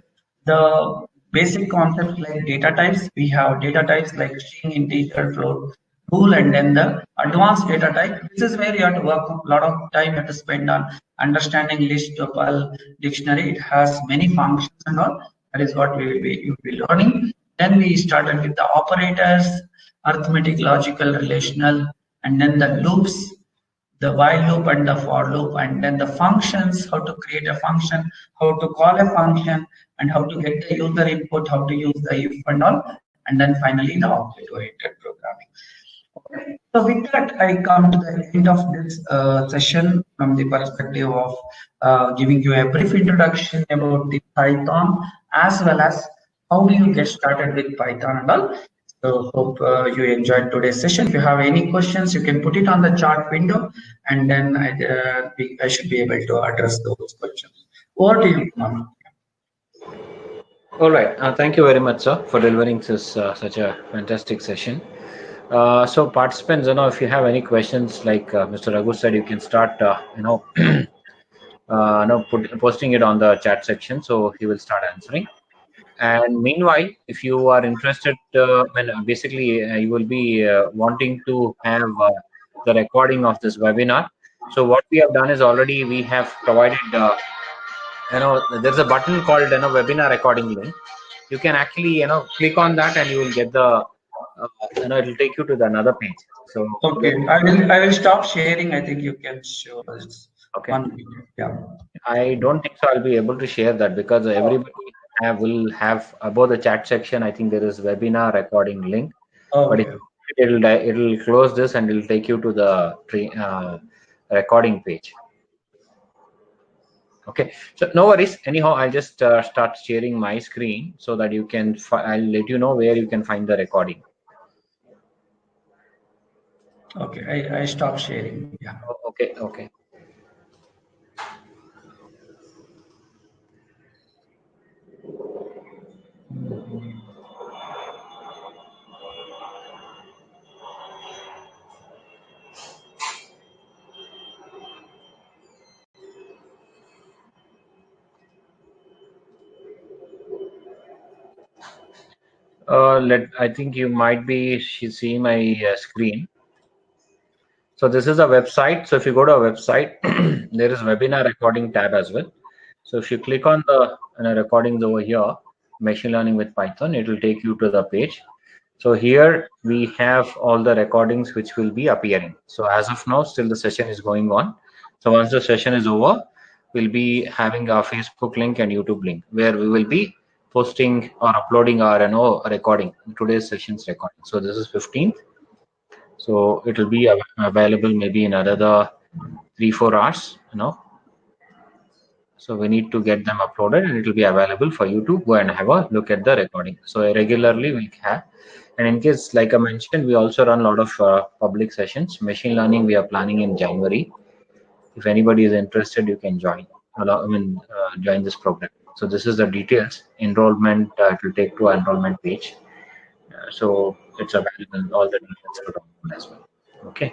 the basic concepts like data types. We have data types like string, integer, float, bool, and then the advanced data type. This is where you have to work a lot of time you have to spend on understanding list, tuple, dictionary. It has many functions and all. That is what you will be learning. Then we started with the operators, arithmetic, logical, relational, and then the loops, the while loop and the for loop, and then the functions, how to create a function, how to call a function, and how to get the user input, how to use the if and all, and then finally the object-oriented programming. Okay. So with that, I come to the end of this session from the perspective of giving you a brief introduction about the Python, as well as how do you get started with Python and all. So hope you enjoyed today's session. If you have any questions, you can put it on the chat window, and then I should be able to address those questions. Over to you, Kumar. All right. Thank you very much, sir, for delivering this such a fantastic session. So participants, if you have any questions, like Mr. Raghu said, you can start, posting it on the chat section. So he will start answering. And meanwhile, if you are interested, basically you will be wanting to have the recording of this webinar. So what we have done is already we have provided, there's a button called, webinar recording link. You can actually, click on that and you will get the, it will take you to the another page. So Okay, I will stop sharing. I think you can show us okay. one video. Yeah. I don't think so I'll be able to share that because everybody will have above the chat section. I think there is webinar recording link, but Okay. it'll close this and it'll take you to the recording page. Okay, so no worries. Anyhow, I'll just start sharing my screen so that you can. I'll let you know where you can find the recording. Okay, I stopped sharing. Yeah. Okay, okay. I think you might be seeing my screen. So this is a website. So if you go to a website, there is webinar recording tab as well. So if you click on the recordings over here, machine learning with Python, it will take you to the page. So here we have all the recordings which will be appearing. So as of now, still the session is going on. So once the session is over, we'll be having our Facebook link and YouTube link where we will be posting or uploading our recording, today's session's recording. So this is 15th. So it will be available maybe in another 3-4 hours, So we need to get them uploaded and it will be available for you to go and have a look at the recording. So regularly we have, and in case, like I mentioned, we also run a lot of public sessions. Machine learning we are planning in January. If anybody is interested, you can join. Join this program. So this is the details. Enrollment, it will take to enrollment page. So it's available, all the details to download as well. Okay.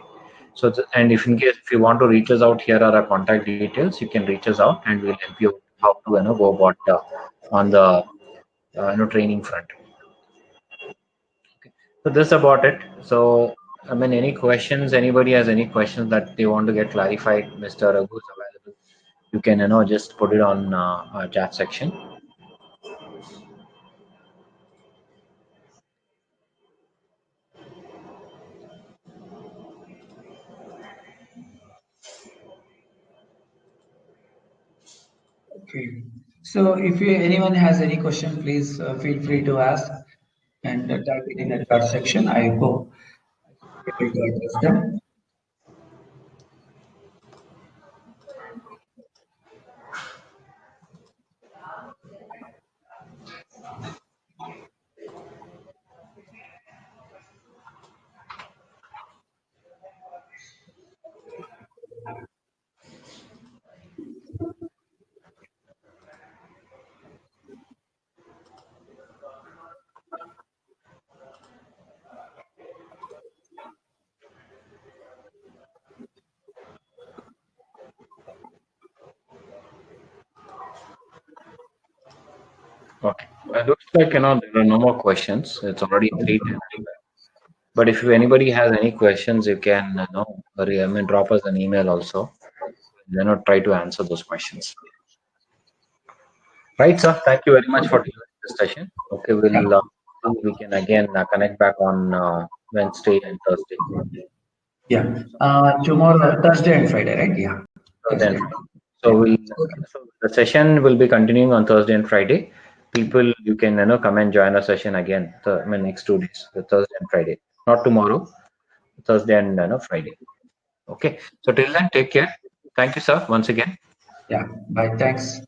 So and if in case if you want to reach us out, here are our contact details. You can reach us out and we'll help you how to go about on the training front. Okay. So this about it. So any questions? Anybody has any questions that they want to get clarified? Mr. Raghu is available. You can just put it on our chat section. Okay. So if anyone has any question, please feel free to ask and type it in the chat section. I hope I will be able to address them. Okay. It looks like there are no more questions. It's already 3:10. But if anybody has any questions, you can drop us an email also. Try to answer those questions. Right, sir. Thank you very much for joining this session. Okay, Yeah. we can again connect back on Wednesday and Thursday. Yeah. Tomorrow, Thursday and Friday, right? Yeah. Thursday and Thursday. Friday. Yeah. So we'll Okay. so the session will be continuing on Thursday and Friday. People, you can come and join our session again. Next 2 days, the Thursday and Friday, not tomorrow. Thursday and Friday. Okay. So till then, take care. Thank you, sir, once again. Yeah. Bye. Thanks.